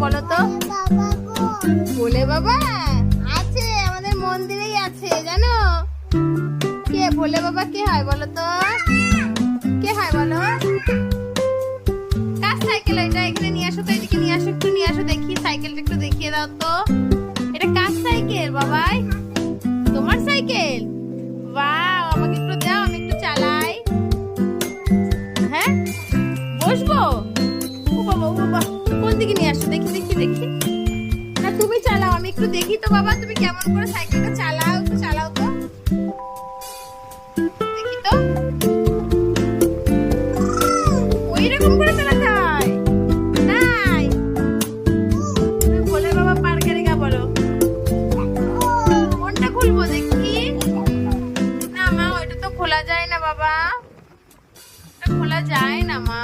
বলো তো? ভোলে বাবা আছে, আমাদের মন্দিরেই আছে জানো। কে ভোলে বাবা কে হয় বলো তো? কে হয় বলো? কার সাইকেল এটা? এখানে নিয়ে আসো তো, এদিকে নিয়ে আসো, একটু নিয়ে আসো দেখি, সাইকেলটা একটু দেখিয়ে দাও তো। এটা কার সাইকেল বাবাই? তোমার সাইকেল? বাহ, আমাকে একটু দাও, আমি একটু চালাই। হ্যাঁ, বসবো? ও বাবা, ও বাবা, কোন দিকে নিয়ে আসো দেখি দেখি দেখি। না তুমি চালাও, আমি একটু দেখি তো বাবা, তুমি কেমন করে সাইকেলটা চালাও, একটু চালাও তো দেখি তো। ওই রকম করে চালাতে হয়? নাই, তুমি বলে বাবা পার করেগা বলো। কোনটা খুলবো দেখি? না মা, ওইটা তো খোলা যায় না বাবা, ওটা খোলা যায় না মা।